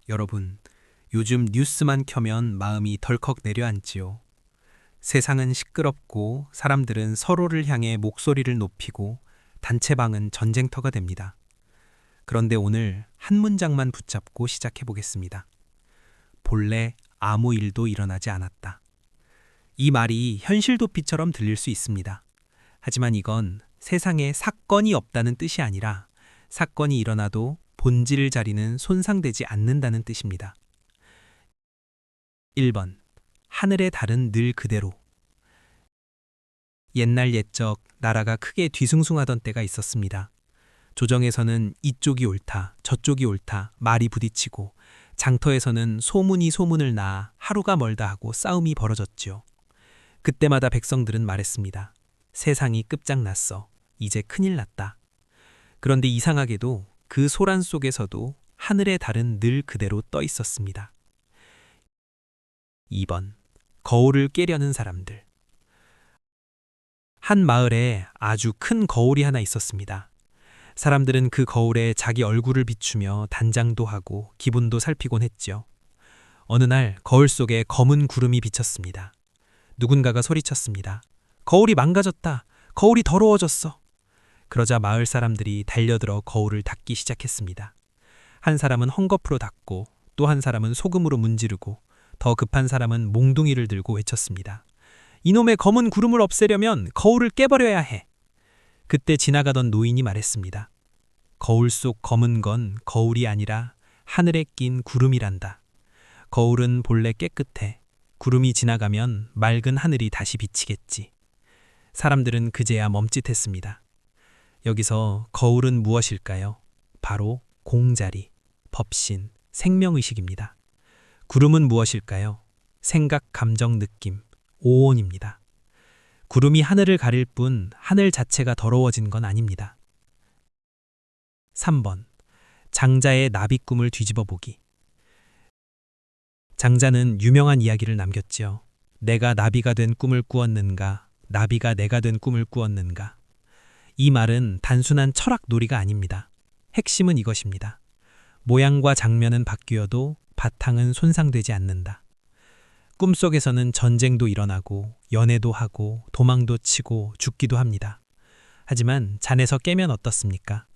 여러분, 요즘 뉴스만 켜면 마음이 덜컥 내려앉지요. 세상은 시끄럽고 사람들은 서로를 향해 목소리를 높이고 단체방은 전쟁터가 됩니다. 그런데 오늘 한 문장만 붙잡고 시작해 보겠습니다. 본래 아무 일도 일어나지 않았다. 이 말이 현실 도피처럼 들릴 수 있습니다. 하지만 이건 세상에 사건이 없다는 뜻이 아니라 사건이 일어나도 본질 자리는 손상되지 않는다는 뜻입니다. 1번. 하늘의 달은 늘 그대로. 옛날 옛적 나라가 크게 뒤숭숭하던 때가 있었습니다. 조정에서는 이쪽이 옳다, 저쪽이 옳다, 말이 부딪히고 장터에서는 소문이 소문을 낳아 하루가 멀다 하고 싸움이 벌어졌지요. 그때마다 백성들은 말했습니다. 세상이 끝장났어. 이제 큰일 났다. 그런데 이상하게도 그 소란 속에서도 하늘의 달은 늘 그대로 떠 있었습니다. 2번. 거울을 깨려는 사람들. 한 마을에 아주 큰 거울이 하나 있었습니다. 사람들은 그 거울에 자기 얼굴을 비추며 단장도 하고 기분도 살피곤 했죠. 어느 날 거울 속에 검은 구름이 비쳤습니다. 누군가가 소리쳤습니다. 거울이 망가졌다. 거울이 더러워졌어. 그러자 마을 사람들이 달려들어 거울을 닦기 시작했습니다. 한 사람은 헝겊으로 닦고 또 한 사람은 소금으로 문지르고 더 급한 사람은 몽둥이를 들고 외쳤습니다. 이놈의 검은 구름을 없애려면 거울을 깨버려야 해. 그때 지나가던 노인이 말했습니다. 거울 속 검은 건 거울이 아니라 하늘에 낀 구름이란다. 거울은 본래 깨끗해. 구름이 지나가면 맑은 하늘이 다시 비치겠지. 사람들은 그제야 멈칫했습니다. 여기서 거울은 무엇일까요? 바로 공자리, 법신, 생명의식입니다. 구름은 무엇일까요? 생각, 감정, 느낌, 오온입니다. 구름이 하늘을 가릴 뿐 하늘 자체가 더러워진 건 아닙니다. 3번. 장자의 나비 꿈을 뒤집어 보기. 장자는 유명한 이야기를 남겼지요. 내가 나비가 된 꿈을 꾸었는가, 나비가 내가 된 꿈을 꾸었는가. 이 말은 단순한 철학 놀이가 아닙니다. 핵심은 이것입니다. 모양과 장면은 바뀌어도 바탕은 손상되지 않는다. 꿈속에서는 전쟁도 일어나고 연애도 하고 도망도 치고 죽기도 합니다. 하지만 잠에서 깨면 어떻습니까?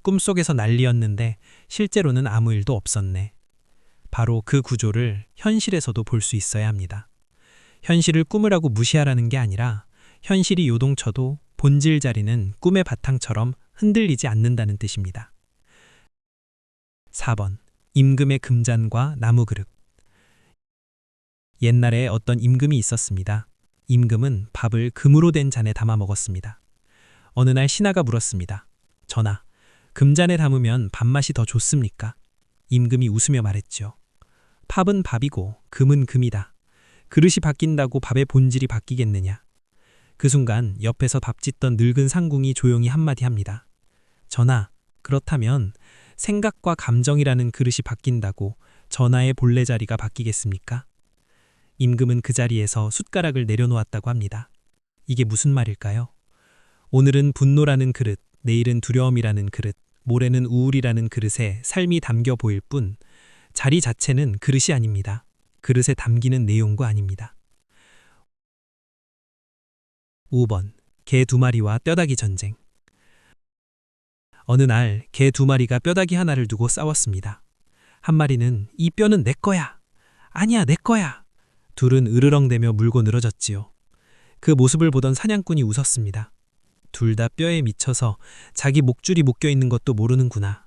꿈속에서 난리였는데 실제로는 아무 일도 없었네. 바로 그 구조를 현실에서도 볼 수 있어야 합니다. 현실을 꿈이라고 무시하라는 게 아니라 현실이 요동쳐도 본질 자리는 꿈의 바탕처럼 흔들리지 않는다는 뜻입니다. 4번. 임금의 금잔과 나무 그릇. 옛날에 어떤 임금이 있었습니다. 임금은 밥을 금으로 된 잔에 담아 먹었습니다. 어느 날 신하가 물었습니다. 전하, 금잔에 담으면 밥맛이 더 좋습니까? 임금이 웃으며 말했죠. 밥은 밥이고 금은 금이다. 그릇이 바뀐다고 밥의 본질이 바뀌겠느냐. 그 순간 옆에서 밥 짓던 늙은 상궁이 조용히 한마디 합니다. 전하, 그렇다면 생각과 감정이라는 그릇이 바뀐다고 전하의 본래 자리가 바뀌겠습니까? 임금은 그 자리에서 숟가락을 내려놓았다고 합니다. 이게 무슨 말일까요? 오늘은 분노라는 그릇, 내일은 두려움이라는 그릇, 모레는 우울이라는 그릇에 삶이 담겨 보일 뿐 자리 자체는 그릇이 아닙니다. 그릇에 담기는 내용과 아닙니다. 5번. 개 2마리와 뼈다귀 전쟁. 어느 날 개 2마리가 뼈다귀 하나를 두고 싸웠습니다. 한 마리는 이 뼈는 내 거야. 아니야, 내 거야. 둘은 으르렁대며 물고 늘어졌지요. 그 모습을 보던 사냥꾼이 웃었습니다. 둘 다 뼈에 미쳐서 자기 목줄이 묶여 있는 것도 모르는구나.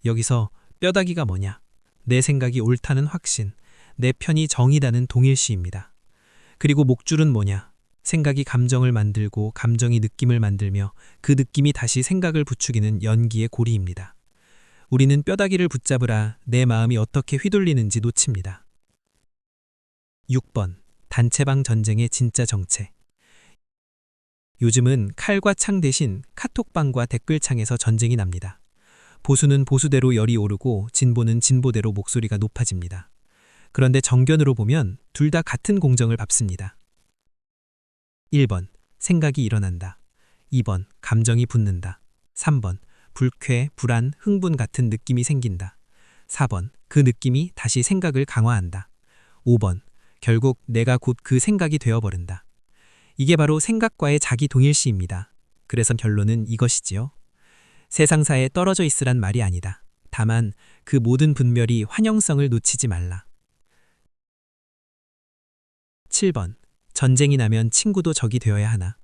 여기서 뼈다귀가 뭐냐? 내 생각이 옳다는 확신, 내 편이 정의다는 동일시입니다. 그리고 목줄은 뭐냐? 생각이 감정을 만들고 감정이 느낌을 만들며 그 느낌이 다시 생각을 부추기는 연기의 고리입니다. 우리는 뼈다귀를 붙잡으라 내 마음이 어떻게 휘둘리는지 놓칩니다. 6번. 단체방 전쟁의 진짜 정체. 요즘은 칼과 창 대신 카톡방과 댓글창에서 전쟁이 납니다. 보수는 보수대로 열이 오르고 진보는 진보대로 목소리가 높아집니다. 그런데 정견으로 보면 둘 다 같은 공정을 밟습니다. 1번. 생각이 일어난다. 2번. 감정이 붙는다. 3번. 불쾌, 불안, 흥분 같은 느낌이 생긴다. 4번. 그 느낌이 다시 생각을 강화한다. 5번. 결국 내가 곧 그 생각이 되어버린다. 이게 바로 생각과의 자기 동일시입니다. 그래서 결론은 이것이지요. 세상사에 떨어져 있으란 말이 아니다. 다만 그 모든 분별이 환영성을 놓치지 말라. 7번. 전쟁이 나면 친구도 적이 되어야 하나?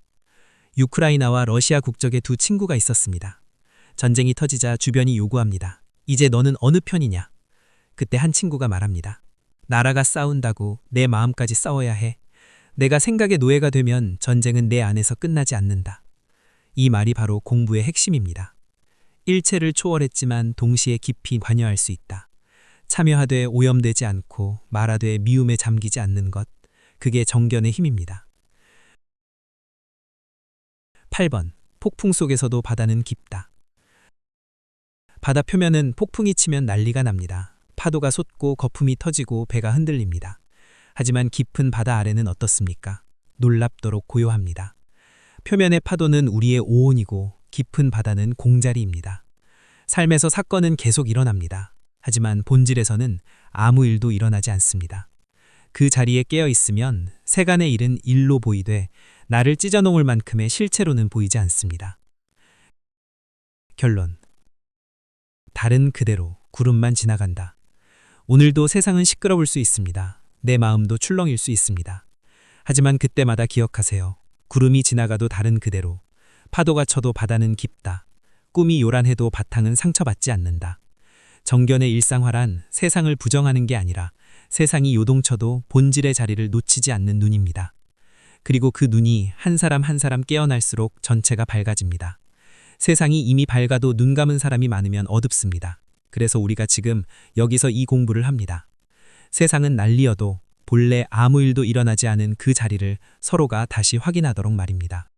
우크라이나와 러시아 국적의 두 친구가 있었습니다. 전쟁이 터지자 주변이 요구합니다. 이제 너는 어느 편이냐? 그때 한 친구가 말합니다. 나라가 싸운다고 내 마음까지 싸워야 해. 내가 생각의 노예가 되면 전쟁은 내 안에서 끝나지 않는다. 이 말이 바로 공부의 핵심입니다. 일체를 초월했지만 동시에 깊이 관여할 수 있다. 참여하되 오염되지 않고 말하되 미움에 잠기지 않는 것. 그게 정견의 힘입니다. 8번. 폭풍 속에서도 바다는 깊다. 바다 표면은 폭풍이 치면 난리가 납니다. 파도가 솟고 거품이 터지고 배가 흔들립니다. 하지만 깊은 바다 아래는 어떻습니까? 놀랍도록 고요합니다. 표면의 파도는 우리의 오온이고 깊은 바다는 공자리입니다. 삶에서 사건은 계속 일어납니다. 하지만 본질에서는 아무 일도 일어나지 않습니다. 그 자리에 깨어 있으면 세간의 일은 일로 보이되 나를 찢어놓을 만큼의 실체로는 보이지 않습니다. 결론. 다른 그대로 구름만 지나간다. 오늘도 세상은 시끄러울 수 있습니다. 내 마음도 출렁일 수 있습니다. 하지만 그때마다 기억하세요. 구름이 지나가도 다른 그대로. 파도가 쳐도 바다는 깊다. 꿈이 요란해도 바탕은 상처받지 않는다. 정견의 일상화란 세상을 부정하는 게 아니라 세상이 요동쳐도 본질의 자리를 놓치지 않는 눈입니다. 그리고 그 눈이 한 사람 한 사람 깨어날수록 전체가 밝아집니다. 세상이 이미 밝아도 눈 감은 사람이 많으면 어둡습니다. 그래서 우리가 지금 여기서 이 공부를 합니다. 세상은 난리여도 본래 아무 일도 일어나지 않은 그 자리를 서로가 다시 확인하도록 말입니다.